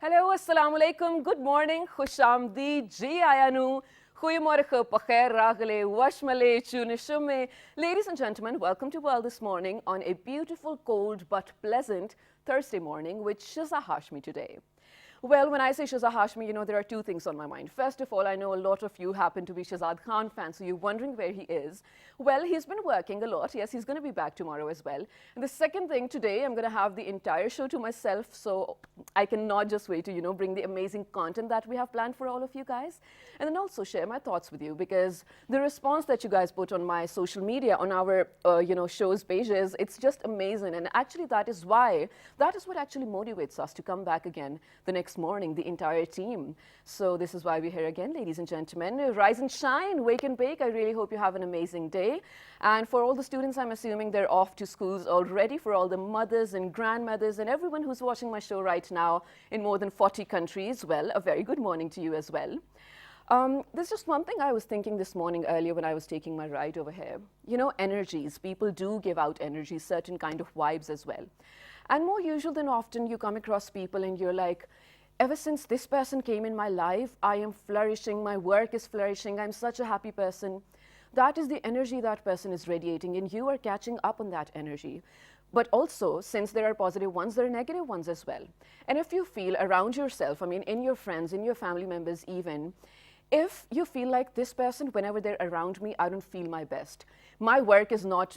Hello, assalamu alaikum, good morning, khushamdi, ji ayanu, goeiemorgen, pacher ragale, washmale, chunishume. Ladies and gentlemen, welcome to World This Morning on a beautiful, cold but pleasant Thursday morning with Shiza Hashmi today. Well, when I say Shazad Hashmi, you know, there are two things on my mind. First of all, I know a lot of you happen to be Shazad Khan fans, so you're wondering where he is. Well, he's been working a lot. Yes, he's going to be back tomorrow as well. And the second thing, today, I'm going to have the entire show to myself, so I cannot just wait to, you know, bring the amazing content that we have planned for all of you guys. And then also share my thoughts with you, because the response that you guys put on my social media, on our, show's pages, it's just amazing. And actually, that is what actually motivates us to come back again the next morning, the entire team. So this is why we're here again, ladies and gentlemen. Rise and shine, wake and bake. I really hope you have an amazing day. And for all the students, I'm assuming they're off to schools already. For all the mothers and grandmothers and everyone who's watching my show right now in more than 40 countries, well, a very good morning to you as well. There's just one thing I was thinking this morning earlier when I was taking my ride over here. You know, energies. People do give out energies, certain kind of vibes as well. And more usual than often, you come across people and you're like, ever since this person came in my life, I am flourishing, my work is flourishing, I'm such a happy person. That is the energy that person is radiating, and you are catching up on that energy. But also, since there are positive ones, there are negative ones as well. And if you feel around yourself, I mean, in your friends, in your family members even, if you feel like this person, whenever they're around me, I don't feel my best. My work is not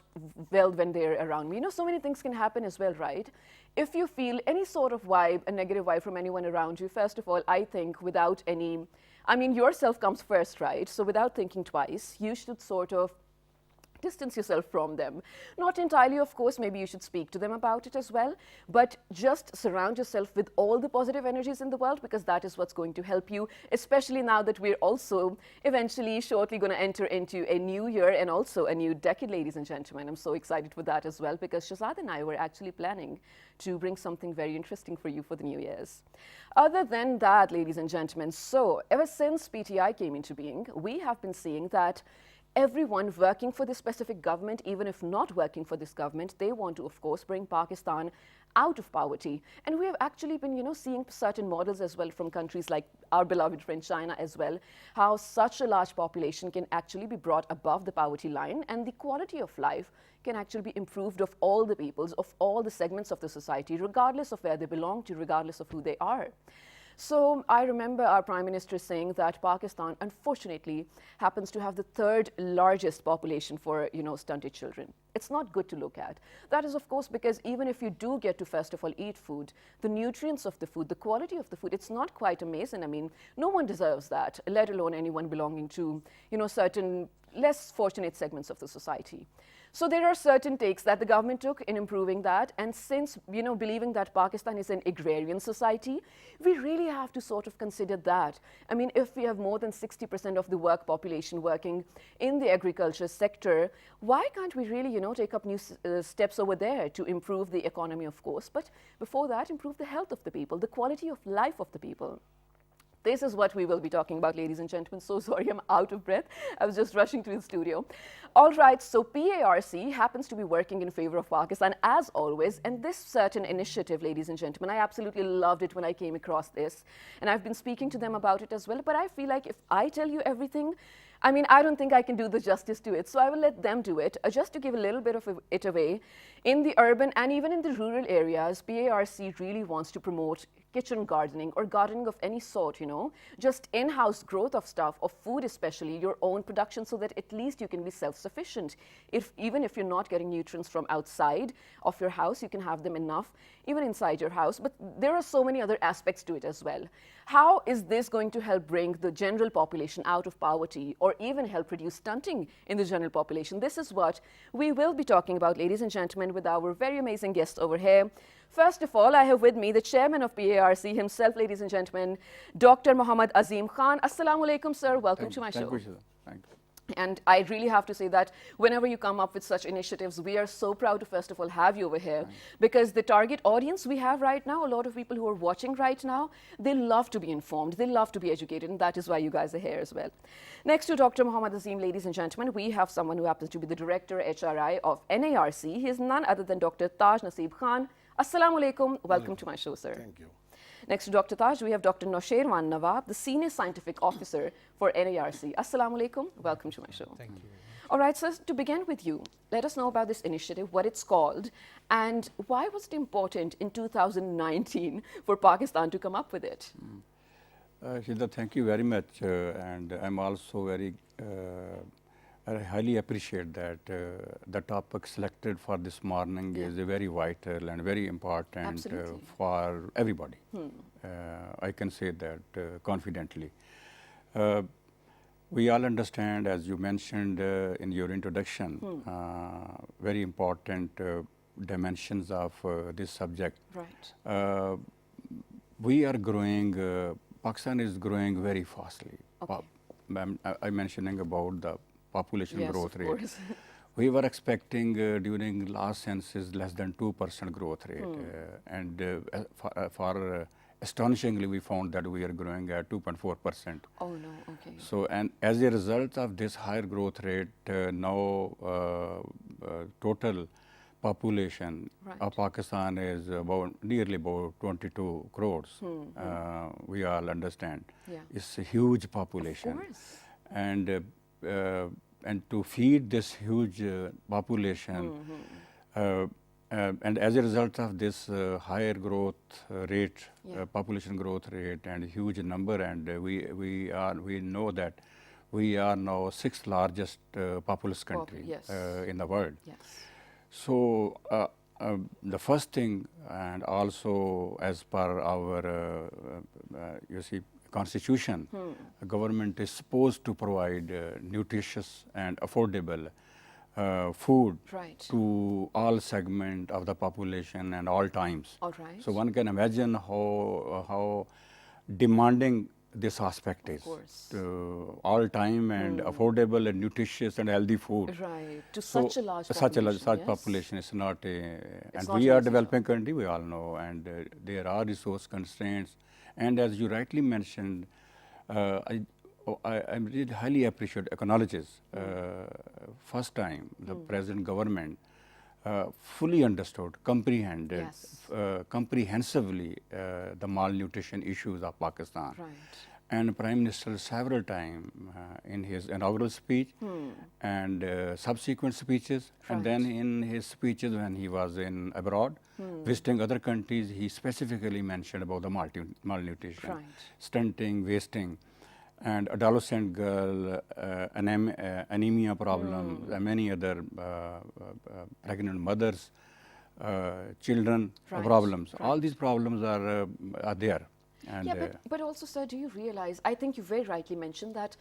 well when they're around me. You know, so many things can happen as well, right? If you feel any sort of vibe, a negative vibe from anyone around you, first of all, I think without any, I mean, yourself comes first, right? So without thinking twice, you should sort of distance yourself from them. Not entirely, of course, maybe you should speak to them about it as well, but just surround yourself with all the positive energies in the world, because that is what's going to help you, especially now that we're also eventually shortly going to enter into a new year and also a new decade, ladies and gentlemen. I'm so excited for that as well, because Shazad and I were actually planning to bring something very interesting for you for the New Year's. Other than that, ladies and gentlemen, so ever since PTI came into being, we have been seeing that everyone working for this specific government, even if not working for this government, they want to, of course, bring Pakistan out of poverty. And we have actually been, you know, seeing certain models as well from countries like our beloved friend China as well, how such a large population can actually be brought above the poverty line, and the quality of life can actually be improved of all the peoples, of all the segments of the society, regardless of where they belong to, regardless of who they are. So I remember our Prime Minister saying that Pakistan, unfortunately, happens to have the third largest population for, you know, stunted children. It's not good to look at. That is, of course, because even if you do get to, first of all, eat food, the nutrients of the food, the quality of the food, it's not quite amazing. I mean, no one deserves that, let alone anyone belonging to, you know, certain less fortunate segments of the society. So there are certain takes that the government took in improving that, and since, you know, believing that Pakistan is an agrarian society, we really have to sort of consider that. I mean, if we have more than 60% of the work population working in the agriculture sector, why can't we really, you know, take up new steps over there to improve the economy, of course, but before that, improve the health of the people, the quality of life of the people. This is what we will be talking about, ladies and gentlemen. So sorry, I'm out of breath. I was just rushing to the studio. All right, so PARC happens to be working in favor of Pakistan, as always. And this certain initiative, ladies and gentlemen, I absolutely loved it when I came across this. And I've been speaking to them about it as well. But I feel like if I tell you everything, I mean, I don't think I can do the justice to it, so I will let them do it. Just to give a little bit of it away, in the urban and even in the rural areas, PARC really wants to promote kitchen gardening or gardening of any sort, you know, just in-house growth of stuff, of food especially, your own production, so that at least you can be self-sufficient. Even if you're not getting nutrients from outside of your house, you can have them enough, even inside your house. But there are so many other aspects to it as well. How is this going to help bring the general population out of poverty, or even help reduce stunting in the general population? This is what we will be talking about, ladies and gentlemen, with our very amazing guests over here. First of all, I have with me the chairman of PARC himself, ladies and gentlemen, Dr. Muhammad Azim Khan. Assalamu alaikum, sir. Welcome to my show. Thank you, thank you. And I really have to say that whenever you come up with such initiatives, we are so proud to, first of all, have you over here, because the target audience we have right now, a lot of people who are watching right now, they love to be informed, they love to be educated, and that is why you guys are here as well. Next to Dr. Muhammad Azim, ladies and gentlemen, we have someone who happens to be the Director HRI of NARC. He is none other than Dr. Taj Naseeb Khan. Assalamu alaikum. Welcome to my show, sir. Thank you. Next to Dr. Taj, we have Dr. Noshairwan Nawab, the Senior Scientific Officer for NARC. Assalamu alaikum. Welcome to my show. Thank you. All right, so to begin with you, let us know about this initiative, what it's called, and why was it important in 2019 for Pakistan to come up with it? Shida, thank you very much, and I'm also I highly appreciate that the topic selected for this morning is very vital and very important for everybody. I can say that confidently. We all understand, as you mentioned in your introduction, very important dimensions of this subject. Right. We are growing, Pakistan is growing very fastly. Okay. I'm mentioning about the population growth rate. Course. We were expecting during last census less than 2% growth rate. For astonishingly, we found that we are growing at 2.4%. Oh no, okay. So, and as a result of this higher growth rate, now total population of Pakistan is nearly about 22 crores. We all understand. Yeah. It's a huge population. Of course. And to feed this huge population, and as a result of this higher growth rate, population growth rate, and huge number, and we know that we are now sixth largest populous country in the world. Yes. So the first thing, and also as per our constitution, the government is supposed to provide nutritious and affordable food to all segment of the population and all times. All right. So one can imagine how demanding this aspect is. To all time and affordable and nutritious and healthy food. Right. To such a large population. It's not a, and we are a developing country, we all know, and there are resource constraints. And as you rightly mentioned, I really highly acknowledges first time the present government fully understood, comprehended comprehensively the malnutrition issues of Pakistan. Right. And Prime Minister several times in his inaugural speech and subsequent speeches, and then in his speeches when he was in abroad, visiting other countries, he specifically mentioned about the malnutrition, stunting, wasting, and adolescent girl, anemia problems, and many other pregnant mothers, children problems. All these problems are there. And but also, sir, do you realize, I think you very rightly mentioned that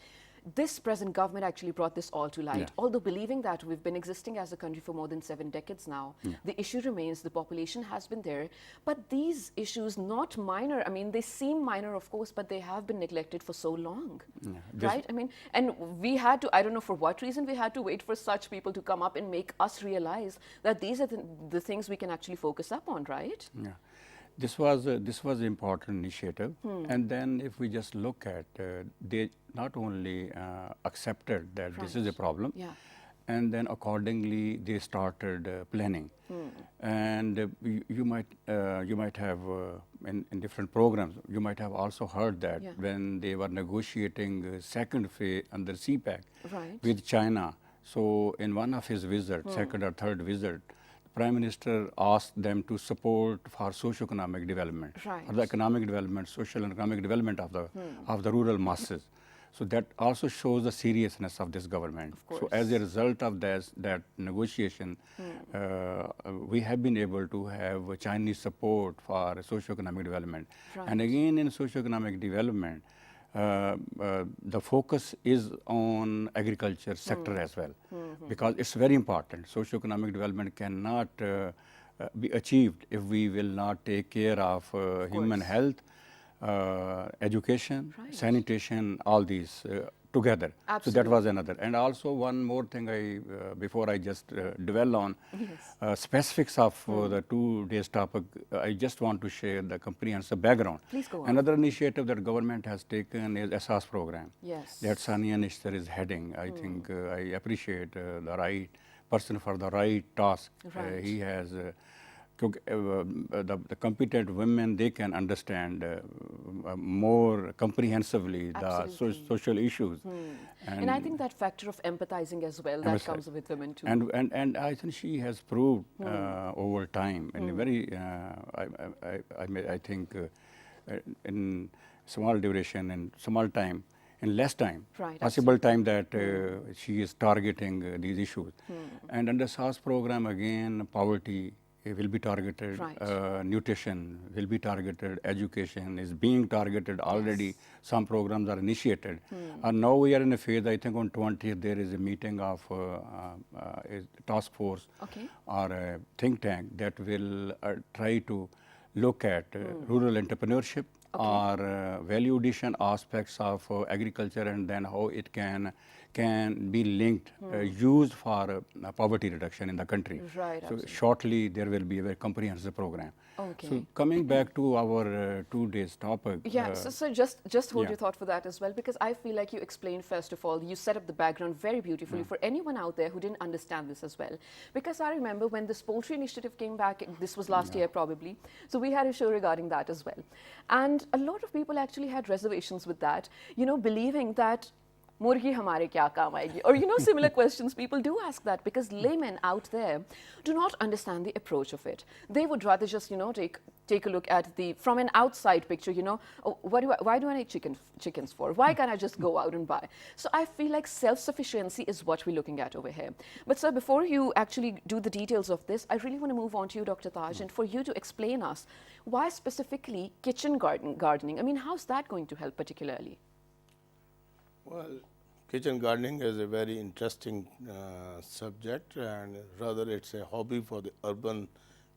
this present government actually brought this all to light. Although believing that we've been existing as a country for more than 7 decades now, the issue remains, the population has been there. But these issues, not minor, I mean, they seem minor, of course, but they have been neglected for so long, right? I mean, and we had to, I don't know for what reason, we had to wait for such people to come up and make us realize that these are the things we can actually focus up on, right? Yeah. This was an important initiative, and then if we just look at, they not only accepted that this is a problem, and then accordingly they started planning. And you might have in different programs, you might have also heard that when they were negotiating second phase under CPEC with China. So in one of his visits, second or third visit, Prime Minister asked them to support for socio-economic development, for the economic development, social and economic development of the rural masses. So that also shows the seriousness of this government. So as a result of that negotiation, we have been able to have Chinese support for socio-economic development. And again, in socio-economic development, the focus is on agriculture sector as well, because it's very important. Socio-economic development cannot be achieved if we will not take care of human health, education, sanitation, all these together. So that was another. And also one more thing, before I just dwell on specifics of the 2 days topic, I just want to share the comprehensive background. Please go on. Another initiative that government has taken is SAS program. Yes. That Sania Nishtar is heading. I think I appreciate the right person for the right task. He has the competent women, they can understand more comprehensively the social issues. And I think that factor of empathizing as well, that comes with women too. And I think she has proved over time, in a very, I think, in small duration and small time, in less time, possible time, that she is targeting these issues. And under SARS program, again, poverty will be targeted, nutrition will be targeted, education is being targeted already. Some programs are initiated. And now we are in a phase, I think on 20th, there is a meeting of a task force or a think tank that will try to look at rural entrepreneurship or value addition aspects of agriculture, and then how it can be linked, used for poverty reduction in the country. So shortly there will be a very comprehensive program. So coming back to our 2 days topic. Yeah, so just hold your thought for that as well, because I feel like you explained, first of all, you set up the background very beautifully for anyone out there who didn't understand this as well. Because I remember when this poultry initiative came back, this was last year probably, so we had a show regarding that as well. And a lot of people actually had reservations with that, you know, believing that Murgi hamare kya kaam aayegi? Or, you know, similar questions. People do ask that because laymen out there do not understand the approach of it. They would rather just, you know, take a look at the, from an outside picture, you know, oh, why do I need chickens for? Why can't I just go out and buy? So I feel like self-sufficiency is what we're looking at over here. But sir, before you actually do the details of this, I really want to move on to you, Dr. Taj, and for you to explain us why specifically kitchen gardening. I mean, how's that going to help particularly? Well, kitchen gardening is a very interesting subject, and rather it's a hobby for the urban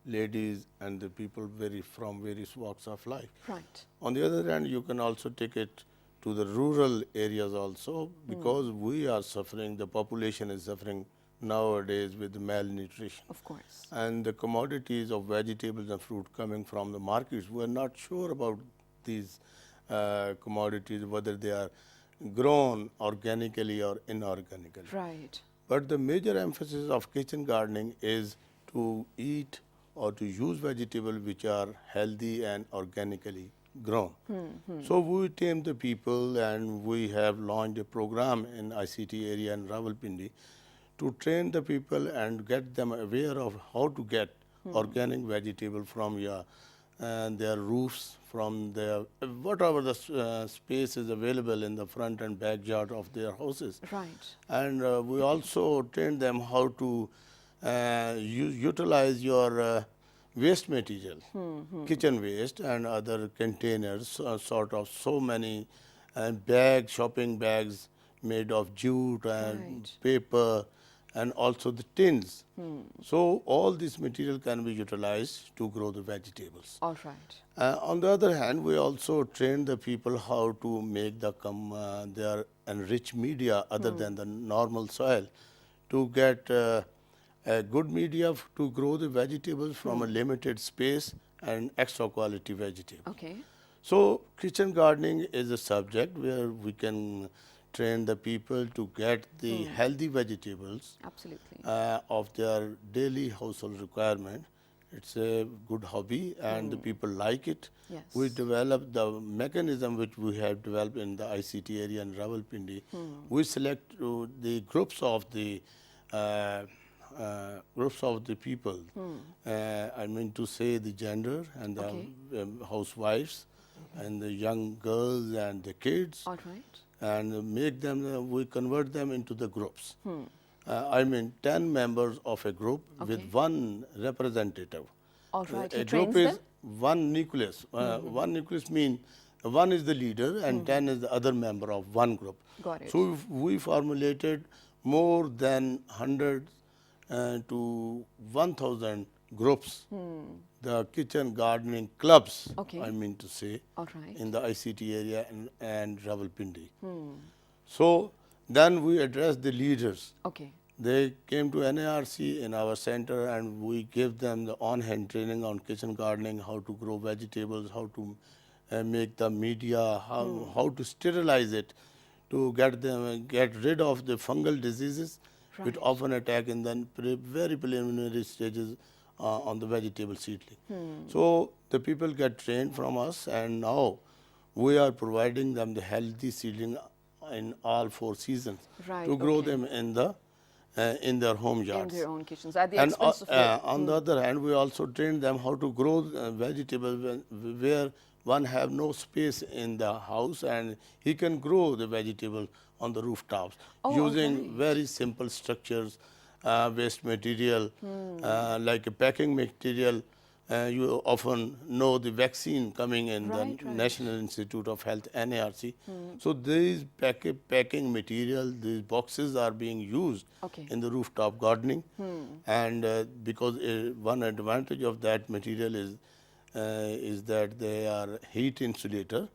ladies and the people from various walks of life. Right. On the other hand, you can also take it to the rural areas also, because we are suffering, the population is suffering nowadays with malnutrition. Of course. And the commodities of vegetables and fruit coming from the markets, we are not sure about these commodities, whether they are grown organically or inorganically. Right. But the major emphasis of kitchen gardening is to eat or to use vegetables which are healthy and organically grown. So we tame the people, and we have launched a program in ICT area in Rawalpindi to train the people and get them aware of how to get organic vegetable from their roofs, from their whatever the space is available in the front and backyard of their houses. Right. And we also train them how to utilize your waste material, kitchen waste and other containers, sort of so many shopping bags made of jute and paper, and also the tins. So all this material can be utilized to grow the vegetables. All right. On the other hand, we also train the people how to make their enriched media other than the normal soil, to get a good media to grow the vegetables from a limited space and extra quality vegetable. Okay. So kitchen gardening is a subject where we can train the people to get the healthy vegetables of their daily household requirement. It's a good hobby, and the people like it. Yes. We developed the mechanism which we have developed in the ICT area in Rawalpindi. We select the groups of the people. I mean to say the gender and the housewives and the young girls and the kids. All right. And make them, we convert them into the groups. I mean 10 members of a group with one representative. All right. A group is one nucleus. One nucleus means one is the leader and 10 is the other member of one group. Got it. So we formulated more than 100 to 1,000 groups, the kitchen gardening clubs, I mean to say, in the ICT area and Rawalpindi. So then we address the leaders. Okay. They came to NARC in our center, and we give them the on-hand training on kitchen gardening, how to grow vegetables, how to make the media, how to sterilize it, to get rid of the fungal diseases which often attack in the very preliminary stages on the vegetable seedling. So the people get trained from us, and now we are providing them the healthy seedling in all 4 seasons to grow them in their home yards. In their own kitchens, at the And expense of your... on the other hand, we also train them how to grow vegetables where one have no space in the house, and he can grow the vegetable on the rooftops using very simple structures, waste material, like a packing material. You often know the vaccine coming in the National Institute of Health, NARC. So these packing material, these boxes are being used in the rooftop gardening. And because one advantage of that material is that they are heat insulator.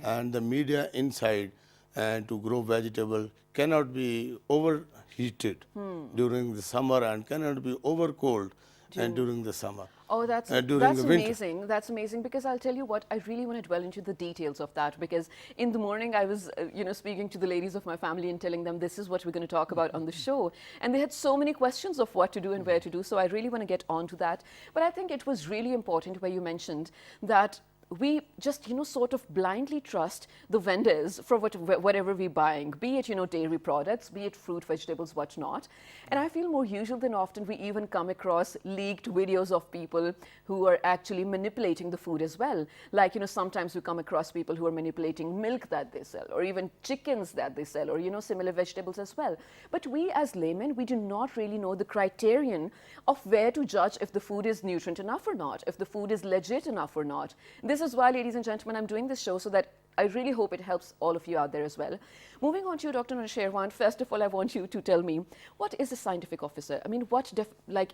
And the media inside to grow vegetable cannot be overheated during the summer and cannot be over cold during the summer. Oh, that's amazing. That's amazing, because I'll tell you what, I really want to dwell into the details of that, because in the morning I was, speaking to the ladies of my family and telling them this is what we're going to talk about on the show. And they had so many questions of what to do and where to do. So I really want to get on to that. But I think it was really important where you mentioned that we just, sort of blindly trust the vendors for whatever we're buying, be it, dairy products, be it fruit, vegetables, whatnot. And I feel more usual than often we even come across leaked videos of people who are actually manipulating the food as well. Like, sometimes we come across people who are manipulating milk that they sell, or even chickens that they sell, or, similar vegetables as well. But we as laymen, we do not really know the criterion of where to judge if the food is nutrient enough or not, if the food is legit enough or not. This is why, ladies and gentlemen, I'm doing this show, so that I really hope it helps all of you out there as well. Moving on to you, Dr. Sherwan, first of all, I want you to tell me, what is a scientific officer? I mean, what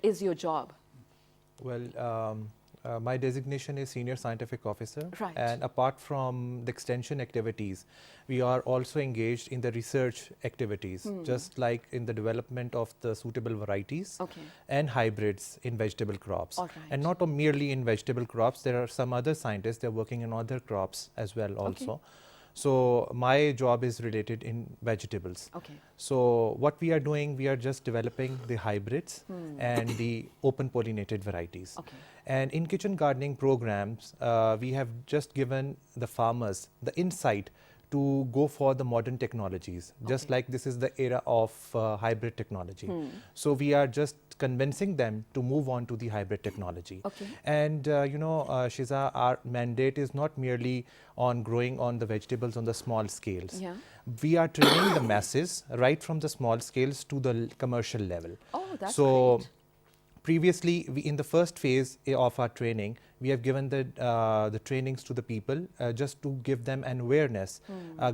is your job? Well, my designation is Senior Scientific Officer. Right. And apart from the extension activities, we are also engaged in the research activities, just like in the development of the suitable varieties and hybrids in vegetable crops. And not merely in vegetable crops, there are some other scientists, they're working in other crops as well also. So my job is related in vegetables. So what we are doing, we are just developing the hybrids and the open pollinated varieties. And in kitchen gardening programs, we have just given the farmers the insight to go for the modern technologies, just like this is the era of hybrid technology. So we are just convincing them to move on to the hybrid technology. And Shiza, our mandate is not merely on growing on the vegetables on the small scales. We are training the masses right from the small scales to the commercial level. Oh, that's great. Previously, in the first phase of our training, we have given the trainings to the people just to give them an awareness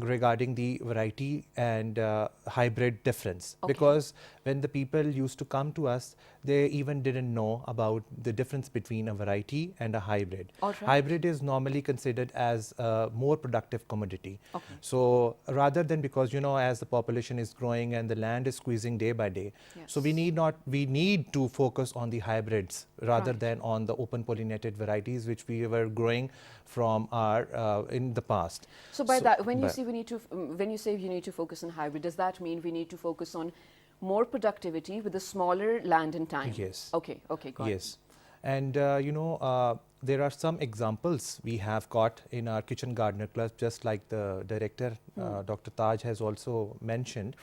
regarding the variety and hybrid difference. Because when the people used to come to us, they even didn't know about the difference between a variety and a hybrid. Hybrid is normally considered as a more productive commodity. So rather than, because as the population is growing and the land is squeezing day by day, so we need to focus on the hybrids rather than on the open pollinated varieties which we were growing from our in the past. So by that, when you say you need to focus on hybrid, does that mean we need to focus on more productivity with a smaller land and time? Yes. Okay, got it. And there are some examples we have got in our Kitchen Gardener Club, just like the director, Dr. Taj, has also mentioned.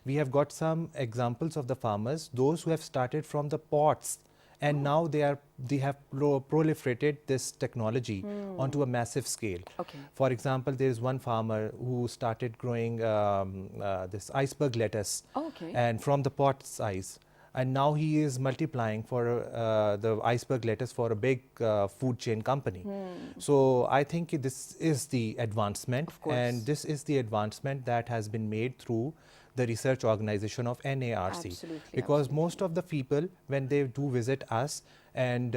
We have got some examples of the farmers, those who have started from the pots, and now they have proliferated this technology onto a massive scale. For example, there is one farmer who started growing this iceberg lettuce, and from the pot size. And now he is multiplying for the iceberg lettuce for a big food chain company. So I think this is the advancement, and this is the advancement that has been made through the research organization of NARC. Because most of the people, when they do visit us, and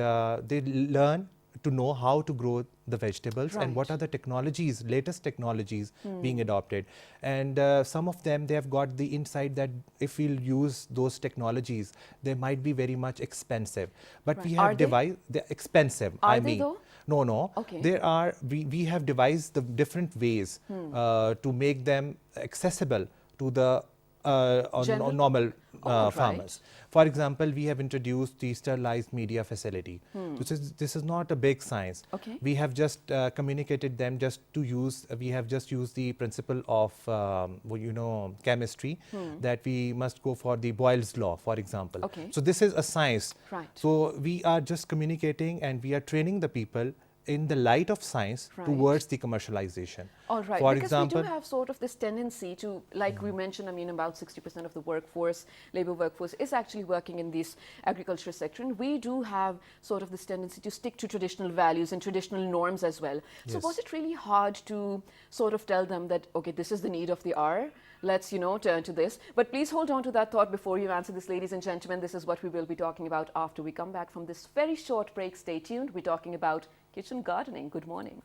they learn to know how to grow the vegetables and what are the technologies, latest technologies being adopted. And some of them, they have got the insight that if we'll use those technologies, they might be very much expensive. But we have devised, they're expensive, I mean. No. There are, we have devised the different ways to make them accessible to the on normal right. farmers. For example, we have introduced the sterilized media facility. This is not a big science. Okay. We have just communicated them just to use, we have just used the principle of, chemistry, that we must go for the Boyle's law, for example. Okay. So this is a science. Right. So we are just communicating and we are training the people in the light of science towards the commercialization. All right, for because example, we do have sort of this tendency to, like we mentioned, I mean, about 60% of the workforce, labor workforce, is actually working in this agriculture sector. And we do have sort of this tendency to stick to traditional values and traditional norms as well. So Yes. was it really hard to sort of tell them that, okay, this is the need of the hour, let's, turn to this. But please hold on to that thought before you answer this, ladies and gentlemen. This is what we will be talking about after we come back from this very short break. Stay tuned. We're talking about kitchen gardening. Good morning.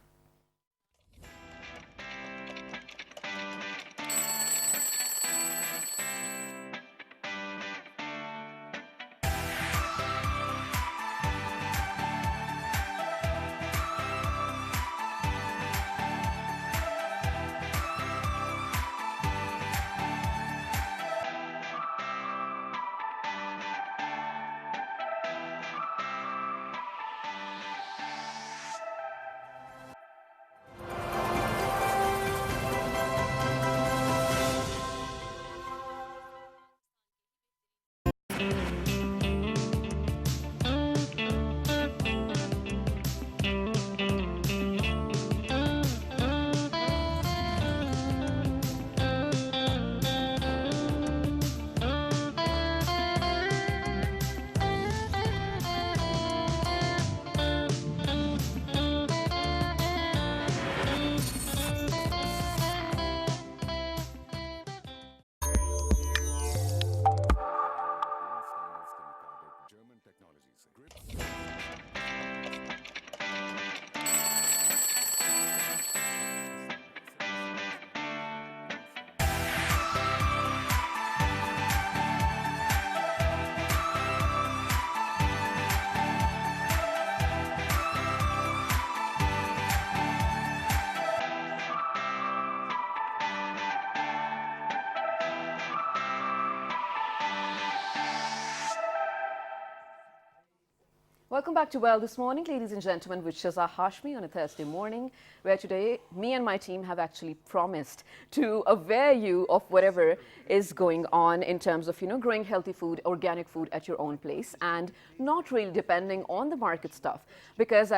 Welcome back to Well This Morning, ladies and gentlemen, with Shazza Hashmi on a Thursday morning, where today me and my team have actually promised to aware you of whatever is going on in terms of, growing healthy food, organic food at your own place and not really depending on the market stuff. Because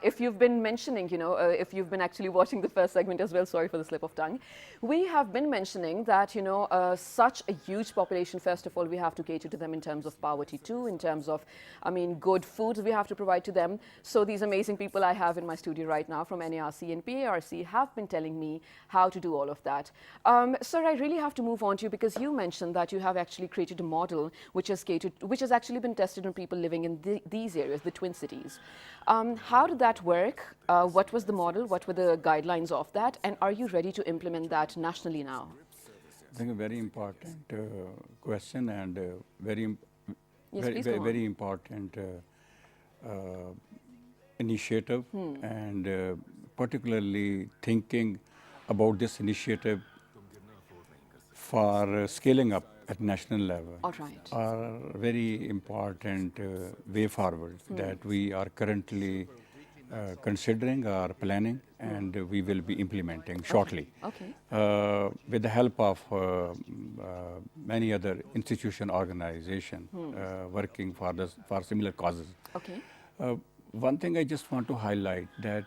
if you've been mentioning, if you've been actually watching the first segment as well, sorry for the slip of tongue, we have been mentioning that, such a huge population, first of all, we have to cater to them in terms of poverty too, in terms of, good food we have to provide to them. So these amazing people I have in my studio right now from NARC and PARC have been telling me how to do all of that. Sir, I really have to move on to you because you mentioned that you have actually created a model which has actually been tested on people living in these areas, the Twin Cities. How did that work? What was the model? What were the guidelines of that? And are you ready to implement that nationally now? I think a very important question and very important initiative, and particularly thinking about this initiative for scaling up at national level are very important way forward that we are currently considering or planning, and we will be implementing shortly. With the help of many other institution organization working for similar causes. One thing I just want to highlight that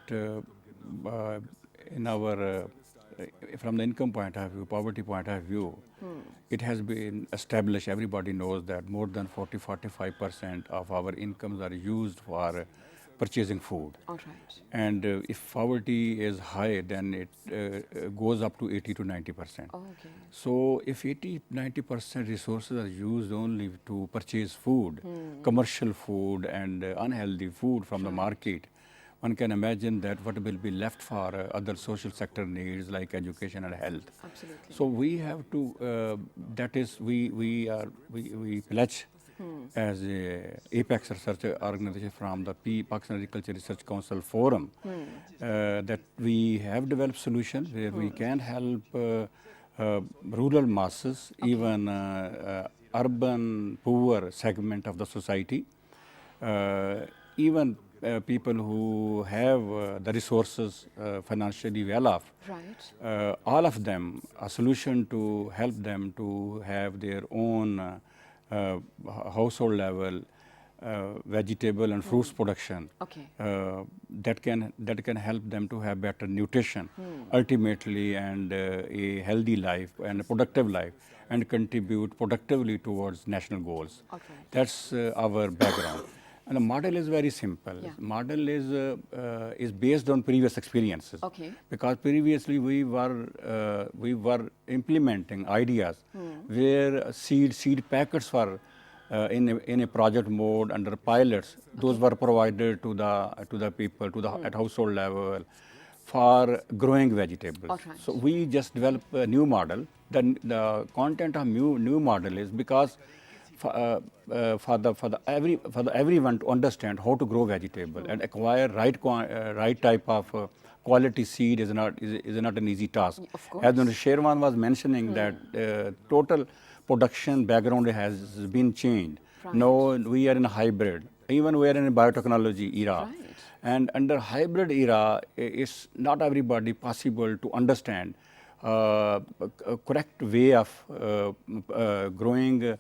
in our from the income point of view, poverty point of view, it has been established, everybody knows that more than 40-45% of our incomes are used for purchasing food. And if poverty is high, then it goes up to 80 to 90%. So if 80-90% resources are used only to purchase food, commercial food and unhealthy food from the market, one can imagine that what will be left for other social sector needs like education and health. So we have to, that is, we pledge as a Apex research organization from the Pakistan Agriculture Research Council Forum that we have developed solutions where we can help rural masses, even urban poor segment of the society, even people who have the resources financially well off. Right. All of them, a solution to help them to have their own household level vegetable and fruits production. Okay. That can help them to have better nutrition ultimately, and a healthy life and a productive life, and contribute productively towards national goals. Okay. That's our background. And the model is very simple. Yeah. Model is based on previous experiences. Okay. Because previously we were implementing ideas where seed packets were in a project mode under pilots. Those were provided to the people at household level for growing vegetables. Alright. So we just developed a new model. The content of new model is because for everyone to understand how to grow vegetable and acquire right type of quality seed is not an easy task. Of course. As Dr. Sherwan was mentioning that total production background has been changed. Right. Now we are in a hybrid. Even we are in a biotechnology era. Right. And under hybrid era, it's not everybody possible to understand a correct way of growing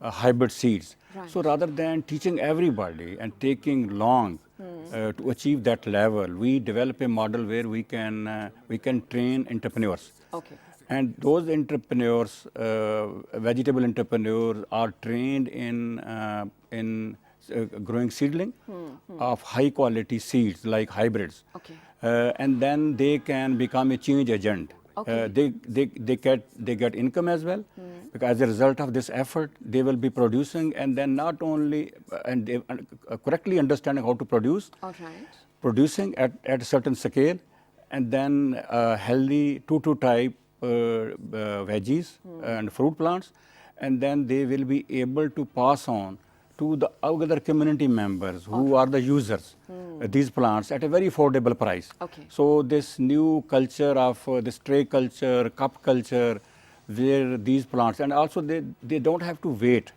hybrid seeds. Right. So rather than teaching everybody and taking long to achieve that level, we develop a model where we can train entrepreneurs. Okay. And those entrepreneurs, vegetable entrepreneurs, are trained in growing seedling of high quality seeds like hybrids. Okay. And then they can become a change agent. Okay. They get income as well, because as a result of this effort, they will be producing, and then not only and they correctly understanding how to produce, All right. producing at a certain scale, and then healthy two type veggies and fruit plants, and then they will be able to pass on to the other community members who are the users these plants at a very affordable price. Okay. So this new culture of this tray culture, cup culture, where these plants, and also they don't have to wait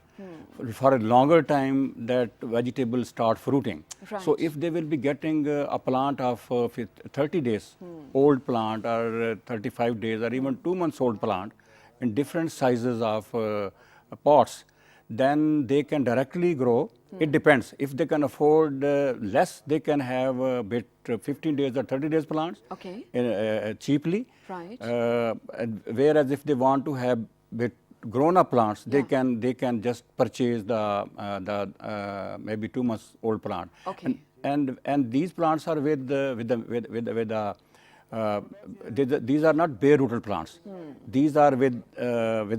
for a longer time that vegetables start fruiting. Right. So if they will be getting a plant of 30 days old plant, or 35 days, or even 2 months old plant in different sizes of pots, then they can directly grow. It depends. If they can afford less, they can have a bit 15 days or 30 days plants. Okay. Cheaply. Right. Whereas if they want to have bit grown-up plants, Yeah. they can just purchase the maybe 2 months old plant. Okay. And these plants are these are not bare rooted plants. These are with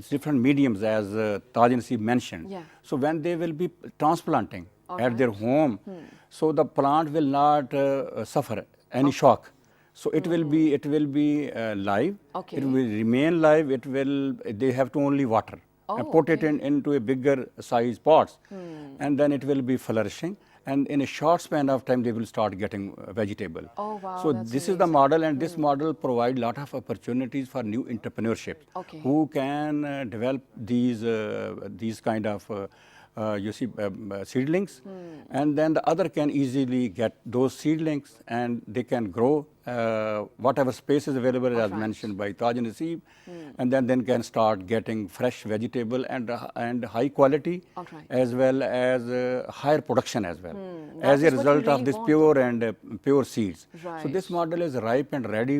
different mediums, as Taj and Nasib mentioned. Yeah. So when they will be transplanting All at their right. home, so the plant will not suffer any shock. So it will be live. Okay. It will remain live. They have to only water and put it into a bigger size pots, and then it will be flourishing. And in a short span of time, they will start getting vegetable. Oh, wow, So that's this is the amazing. model, and this model provide lot of opportunities for new entrepreneurship, Okay. who can develop these kind of seedlings, and then the other can easily get those seedlings, and they can grow whatever space is available, as mentioned by Taj and Nasib, and then can start getting fresh vegetable and high quality, as well as higher production as well, as That a is what you result of really this want. pure and pure seeds. So Right. this model is ripe and ready.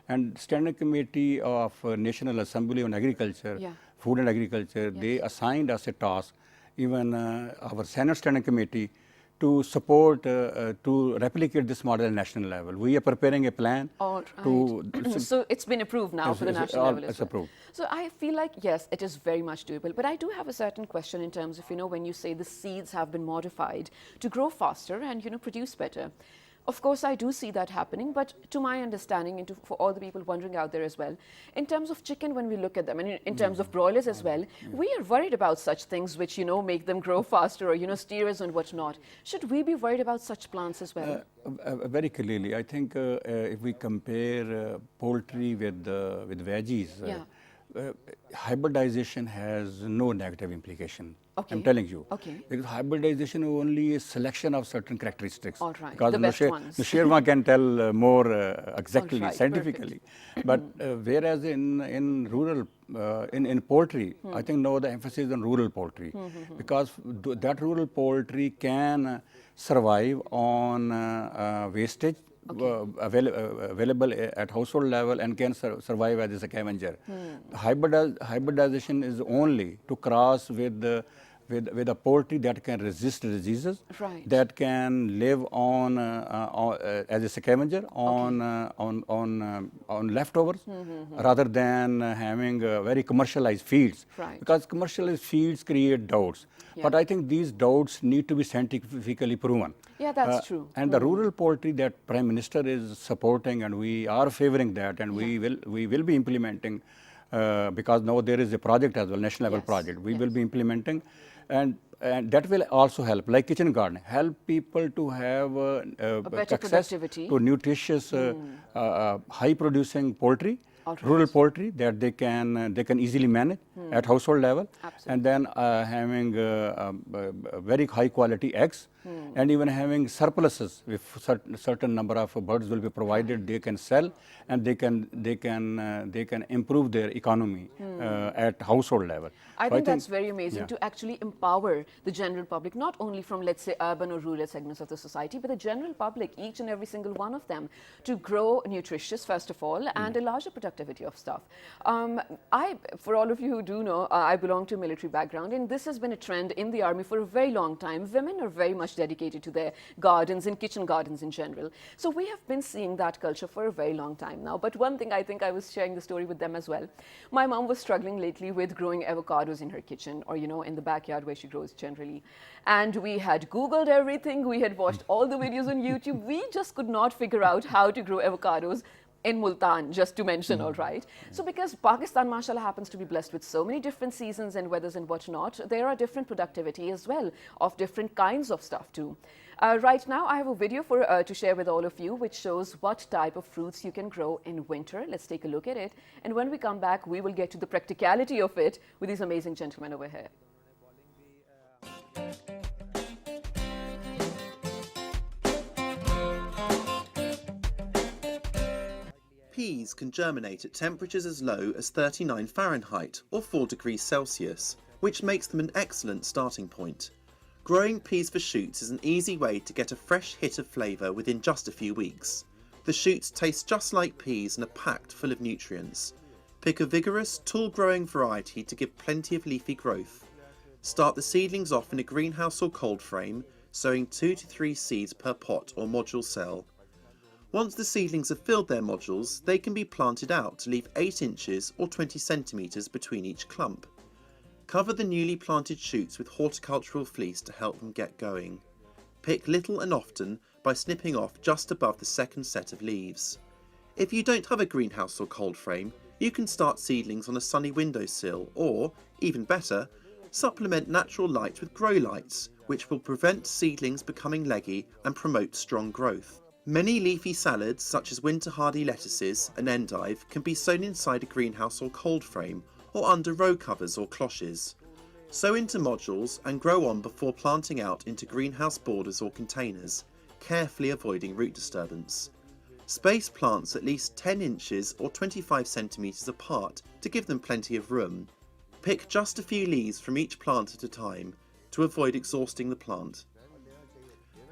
And Standing Committee of National Assembly on Agriculture, Yeah. Food and Agriculture, they assigned us a task, even our Senate Standing Committee, to support, to replicate this model at national level. We are preparing a plan All to. right. So it's been approved now for the national level as It's well. approved. So I feel like, yes, it is very much doable. But I do have a certain question in terms of, when you say the seeds have been modified to grow faster and, produce better. Of course, I do see that happening, but to my understanding, and for all the people wondering out there as well, in terms of chicken, when we look at them, and in terms of broilers as well, we are worried about such things which, make them grow faster, or, steroids and whatnot. Should we be worried about such plants as well? Very clearly, I think if we compare poultry with veggies, Yeah. hybridization has no negative implication. Okay. I'm telling you. Okay. Because hybridization is only a selection of certain characteristics. All right. Because The best ones. Nusheerwan can tell more exactly, All right. scientifically. But whereas in rural, in poultry, I think now the emphasis is on rural poultry. Because that rural poultry can survive on wastage. Available at household level and can survive as a scavenger. Hybridization is only to cross with a poultry that can resist diseases, that can live on as a scavenger on leftovers, rather than having very commercialized feeds. Because commercialized feeds create doubts. But I think these doubts need to be scientifically proven. Yeah, that's true. And the rural poultry that Prime Minister is supporting, and we are favoring that, and we will be implementing, because now there is a project as well, national level project. We will be implementing, and that will also help, like kitchen gardening, help people to have access to nutritious, high producing poultry. Rural poultry that they can easily manage at household level. Absolutely. And then having very high quality eggs, and even having surpluses. If certain number of birds will be provided, they can sell, and they can improve their economy at household level. I think that's very amazing, to actually empower the general public, not only from, let's say, urban or rural segments of the society, but the general public, each and every single one of them, to grow nutritious, first of all, and a larger productivity of stuff. For all of you who do know, I belong to a military background, and this has been a trend in the army for a very long time. Women are very much dedicated to their gardens and kitchen gardens in general. So we have been seeing that culture for a very long time now. But one thing, I think I was sharing the story with them as well. My mom was struggling lately with growing avocados in her kitchen, or, you know, in the backyard where she grows generally. And we had Googled everything. We had watched all the videos on YouTube. We just could not figure out how to grow avocados in Multan, just to mention, all right. So because Pakistan, mashallah, happens to be blessed with so many different seasons and weathers and whatnot, there are different productivity as well of different kinds of stuff too. Right now, I have a video to share with all of you, which shows what type of fruits you can grow in winter. Let's take a look at it. And when we come back, we will get to the practicality of it with these amazing gentlemen over here. Peas can germinate at temperatures as low as 39 Fahrenheit or 4 degrees Celsius, which makes them an excellent starting point. Growing peas for shoots is an easy way to get a fresh hit of flavour within just a few weeks. The shoots taste just like peas and are packed full of nutrients. Pick a vigorous, tall-growing variety to give plenty of leafy growth. Start the seedlings off in a greenhouse or cold frame, sowing 2 to 3 seeds per pot or module cell. Once the seedlings have filled their modules, they can be planted out to leave 8 inches or 20 centimetres between each clump. Cover the newly planted shoots with horticultural fleece to help them get going. Pick little and often by snipping off just above the second set of leaves. If you don't have a greenhouse or cold frame, you can start seedlings on a sunny windowsill or, even better, supplement natural light with grow lights, which will prevent seedlings becoming leggy and promote strong growth. Many leafy salads, such as winter hardy lettuces and endive, can be sown inside a greenhouse or cold frame, or under row covers or cloches. Sow into modules and grow on before planting out into greenhouse borders or containers, carefully avoiding root disturbance. Space plants at least 10 inches or 25 centimetres apart to give them plenty of room. Pick just a few leaves from each plant at a time to avoid exhausting the plant.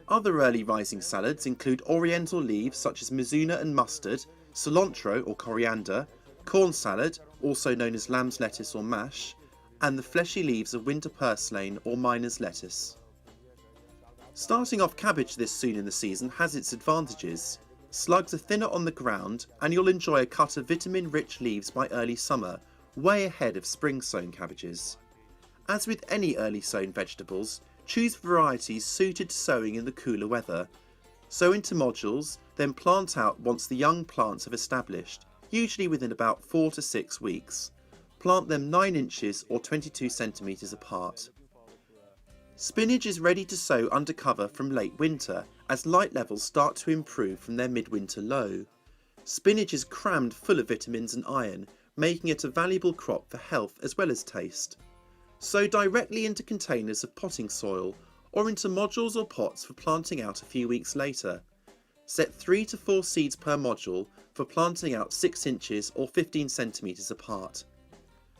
Other early rising salads include oriental leaves such as mizuna and mustard, cilantro or coriander, corn salad, also known as lamb's lettuce or mash, and the fleshy leaves of winter purslane or miner's lettuce. Starting off cabbage this soon in the season has its advantages. Slugs are thinner on the ground and you'll enjoy a cut of vitamin-rich leaves by early summer, way ahead of spring-sown cabbages. As with any early sown vegetables, choose varieties suited to sowing in the cooler weather. Sow into modules, then plant out once the young plants have established, usually within about 4 to 6 weeks. Plant them 9 inches or 22 centimetres apart. Spinach is ready to sow under cover from late winter as light levels start to improve from their midwinter low. Spinach is crammed full of vitamins and iron, making it a valuable crop for health as well as taste. Sow directly into containers of potting soil or into modules or pots for planting out a few weeks later. Set 3 to 4 seeds per module for planting out 6 inches or 15 centimetres apart.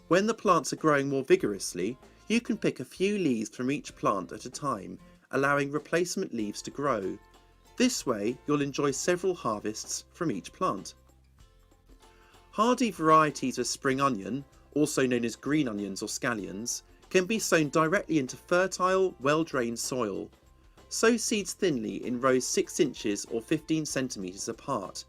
When the plants are growing more vigorously, you can pick a few leaves from each plant at a time, allowing replacement leaves to grow. This way, you'll enjoy several harvests from each plant. Hardy varieties of spring onion, also known as green onions or scallions, can be sown directly into fertile, well-drained soil. Sow seeds thinly in rows 6 inches or 15 centimetres apart.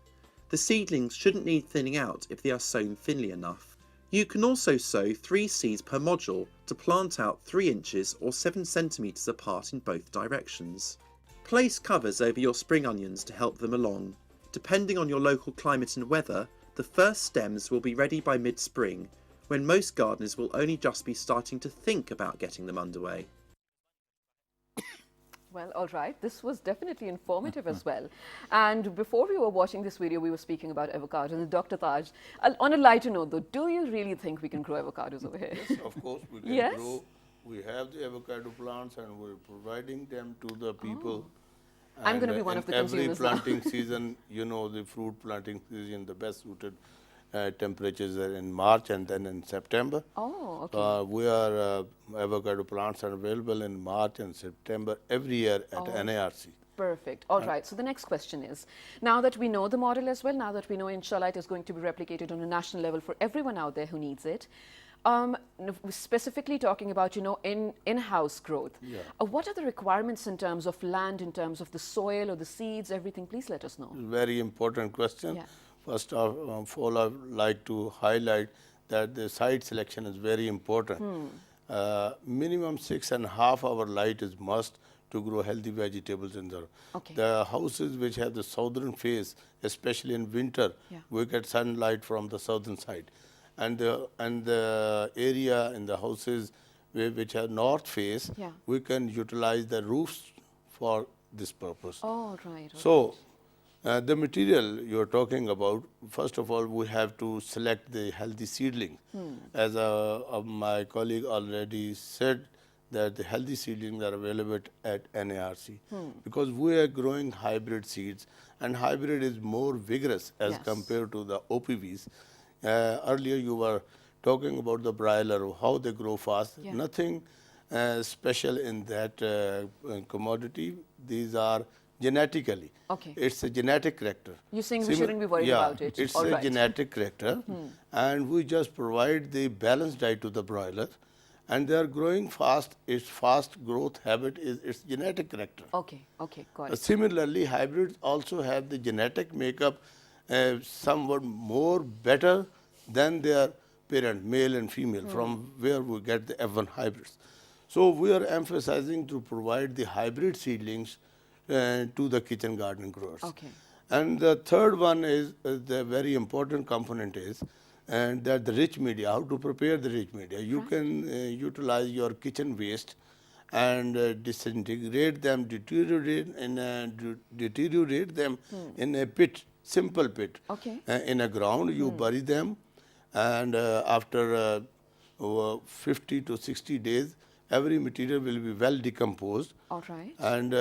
The seedlings shouldn't need thinning out if they are sown thinly enough. You can also sow 3 seeds per module to plant out 3 inches or 7 centimetres apart in both directions. Place covers over your spring onions to help them along. Depending on your local climate and weather, the first stems will be ready by mid-spring, when most gardeners will only just be starting to think about getting them underway. Well, all right. This was definitely informative as well. And before we were watching this video, we were speaking about avocados. And Dr. Taj, on a lighter note though, do you really think we can grow avocados over here? Yes, of course we can Yes? grow. We have the avocado plants and we're providing them to the people. I'm going to And, be one of the every consumers now. planting season, you know, the fruit planting season, the best suited temperatures are in March and then in September. Oh, okay. We are avocado plants are available in March and September every year at NARC. Perfect. All right. So the next question is, now that we know the model as well, now that we know inshallah it is going to be replicated on a national level for everyone out there who needs it, specifically talking about, you know, in-house growth, what are the requirements in terms of land, in terms of the soil or the seeds, everything? Please let us know. Very important question. Yeah. First of all, I would like to highlight that the site selection is very important. Minimum 6.5 hour light is must to grow healthy vegetables in there. Okay. The houses which have the southern face, especially in winter, we get sunlight from the southern side. And the area in the houses which have north face, we can utilize the roofs for this purpose. Oh, right. So, the material you're talking about, first of all, we have to select the healthy seedling. As my colleague already said, that the healthy seedlings are available at NARC. Because we are growing hybrid seeds, and hybrid is more vigorous as compared to the OPVs. Earlier you were talking about the broiler, how they grow fast. Nothing special in that commodity. These are genetically. Okay. It's a genetic character. You're saying we shouldn't be worried about it. It's All a right. genetic character. And we just provide the balanced diet to the broiler. And they are growing fast. Its fast growth habit is its genetic character. Okay, okay, got it. Similarly, hybrids also have the genetic makeup somewhat more better than their parent, male and female, from where we get the F1 hybrids. So we are emphasizing to provide the hybrid seedlings to the kitchen garden growers. Okay. And the third one is the very important component is that the rich media, how to prepare the rich media. You can utilize your kitchen waste and disintegrate them, deteriorate them in a pit, simple pit. Okay. In a ground, you bury them, and after 50 to 60 days, every material will be well decomposed. All right. And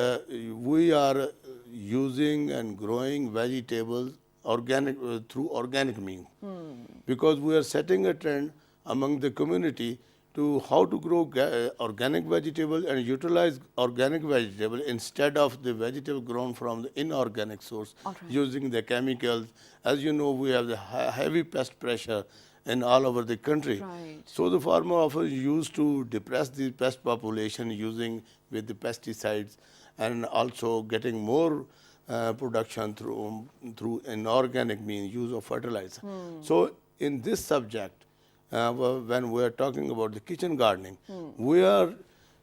we are using and growing vegetables organic through organic means, because we are setting a trend among the community to how to grow organic vegetable and utilize organic vegetable instead of the vegetable grown from the inorganic source, using the chemicals. As you know, we have the heavy pest pressure in all over the country. Right. So the farmer often used to depress the pest population using with the pesticides, and also getting more production through inorganic means, use of fertilizer. So in this subject, when we are talking about the kitchen gardening, we are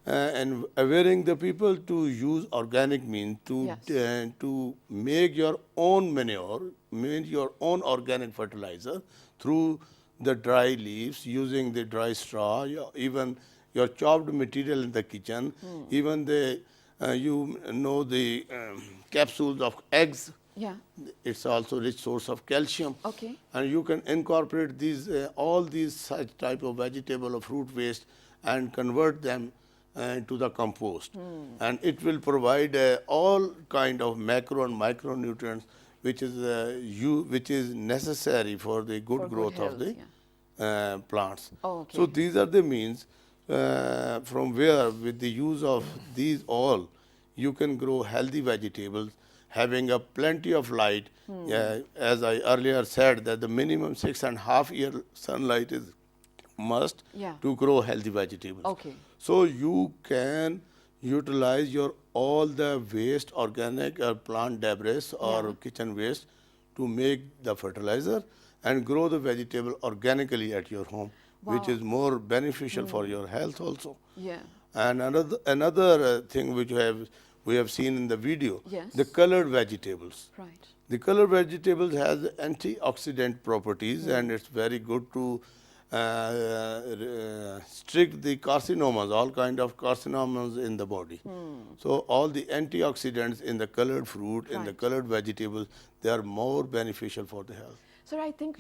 awareing the people to use organic means to make your own manure, make your own organic fertilizer through the dry leaves, using the dry straw, even your chopped material in the kitchen, even the you know the capsules of eggs Yeah. It's also rich source of calcium. Okay. And you can incorporate these all these such type of vegetable or fruit waste and convert them to the compost. And it will provide all kind of macro and micronutrients which is necessary for the good For good growth health, of the yeah. plants. Oh, okay. So these are the means from where with the use of these all you can grow healthy vegetables having a plenty of light. As I earlier said that the minimum 6.5 year sunlight is must Yeah. to grow healthy vegetables. Okay. So you can utilize your all the waste, organic or plant debris or Yeah. kitchen waste to make the fertilizer and grow the vegetable organically at your home, which Wow. is more beneficial for your health also. Yeah. And another thing which we have seen in the video, Yes. the colored vegetables. Right. The colored vegetables has antioxidant properties and it's very good to restrict the carcinomas, all kind of carcinomas in the body. So all the antioxidants in the colored fruit, in the Right. colored vegetables, they are more beneficial for the health. Sir, I think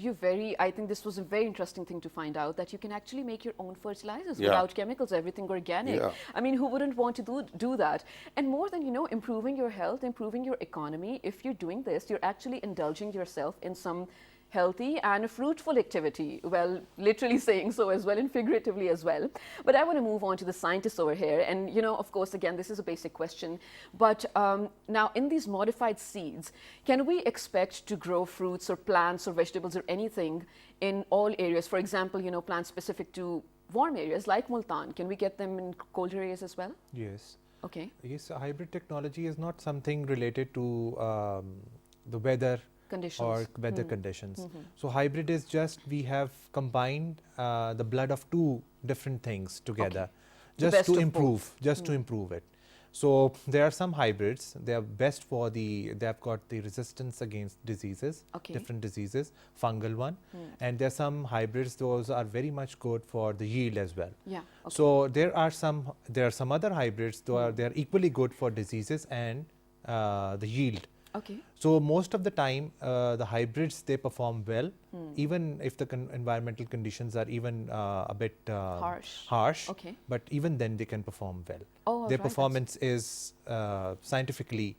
this was a very interesting thing to find out that you can actually make your own fertilizers Yeah. without chemicals, everything organic. Yeah. I mean, who wouldn't want to do that? And more than, improving your health, improving your economy, if you're doing this, you're actually indulging yourself in some healthy and fruitful activity. Well, literally saying so as well and figuratively as well. But I want to move on to the scientists over here. And, of course, again, this is a basic question. But now in these modified seeds, can we expect to grow fruits or plants or vegetables or anything in all areas? For example, plants specific to warm areas like Multan. Can we get them in colder areas as well? Yes. Okay. Yes, hybrid technology is not something related to the weather Conditions. or weather conditions. So hybrid is just we have combined the blood of two different things together, The just best to of improve, to improve it. So there are some hybrids. They are best for they have got the resistance against diseases, Okay. different diseases, fungal one, and there are some hybrids. Those are very much good for the yield as well. Yeah. Okay. So there are some other hybrids. They are equally good for diseases and the yield. Okay. So most of the time, the hybrids they perform well, even if the environmental conditions are even a bit harsh. Okay. But even then, they can perform well. Oh, Their right, performance is scientifically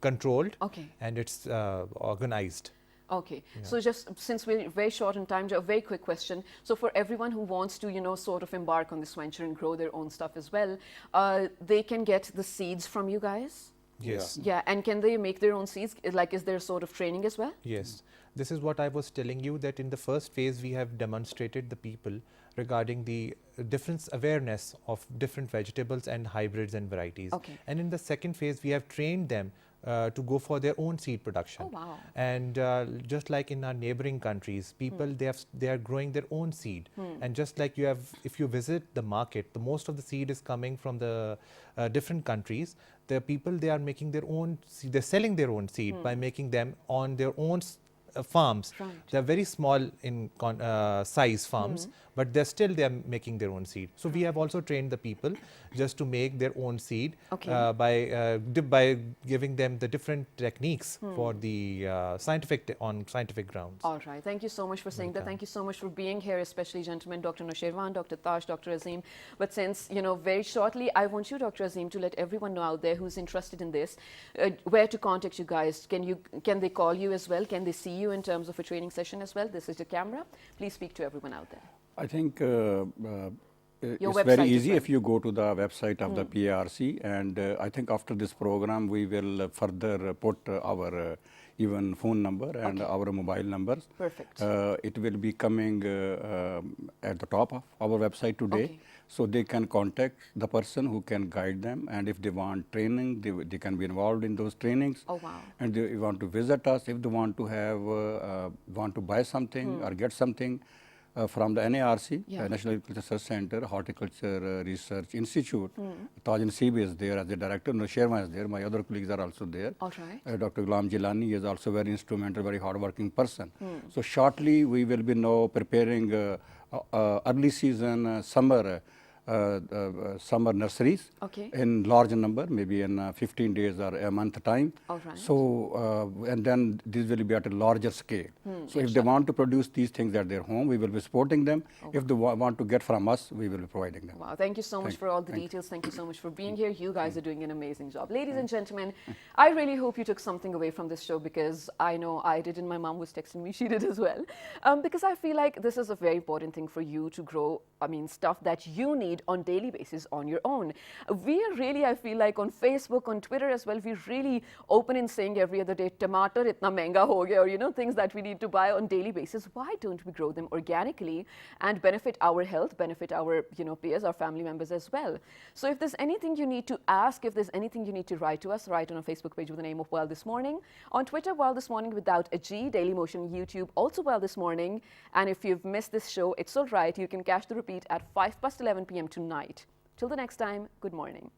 controlled, Okay. and it's organized. Okay, so just since we're very short on time, a very quick question. So for everyone who wants to, sort of embark on this venture and grow their own stuff as well, they can get the seeds from you guys? Yes. Yeah, and can they make their own seeds? Like, is there sort of training as well? Yes. This is what I was telling you, that in the first phase we have demonstrated the people regarding the difference awareness of different vegetables and hybrids and varieties. Okay. And in the second phase we have trained them to go for their own seed production. Oh, wow. And just like in our neighboring countries, people they are growing their own seed. And just like if you visit the market, the most of the seed is coming from the different countries. The people they are making their own seed, they're selling their own seed by making them on their own farms. Right. They're very small in size farms, but they are making their own seed. So we have also trained the people just to make their own seed by giving them the different techniques for the scientific grounds. All right. Thank you so much for saying that. Thank you so much for being here, especially gentlemen, Dr. Noshirwan, Dr. Taj, Dr. Azim. But since, very shortly, I want you, Dr. Azim, to let everyone know out there who's interested in this, where to contact you guys. Can they call you as well? Can they see you in terms of a training session as well? This is the camera. Please speak to everyone out there. I think it's website very as easy well. if you go to the website of the PARC, and I think after this program we will further put our even phone number and our mobile numbers. Perfect. It will be coming at the top of our website today. Okay. So they can contact the person who can guide them, and if they want training, they can be involved in those trainings. Oh, wow. And they want to visit us, if they want to want to buy something or get something from the NARC, National Agriculture Research Center, Horticulture Research Institute. Taj Naseeb is there as the director. Sherma is there. My other colleagues are also there. All right. Dr. Ghulam Jilani is also very instrumental, very hardworking person. So shortly we will be now preparing early season summer summer nurseries Okay. in large number, maybe in 15 days or a month time. All right. So, and then this will be at a larger scale. So if they want to produce these things at their home, we will be supporting them. If they want to get from us, we will be providing them. Wow, thank you so much for all the details. Thank you so much for being here. You guys are doing an amazing job. Ladies and gentlemen, I really hope you took something away from this show, because I know I did, and my mom was texting me, she did as well. Because I feel like this is a very important thing for you to grow, stuff that you need on daily basis on your own. We are really, I feel like, on Facebook, on Twitter as well, we're really open in saying every other day, tomato itna mehenga ho gaya, or things that we need to buy on daily basis. Why don't we grow them organically and benefit our health, benefit our peers, our family members as well? So if there's anything you need to ask, if there's anything you need to write to us, write on our Facebook page with the name of Well This Morning, on Twitter, Well This Morning without a G, Daily Motion, YouTube, also Well This Morning. And if you've missed this show, it's all right, you can catch the repeat at 5 past 11 p.m. tonight. Till the next time, good morning.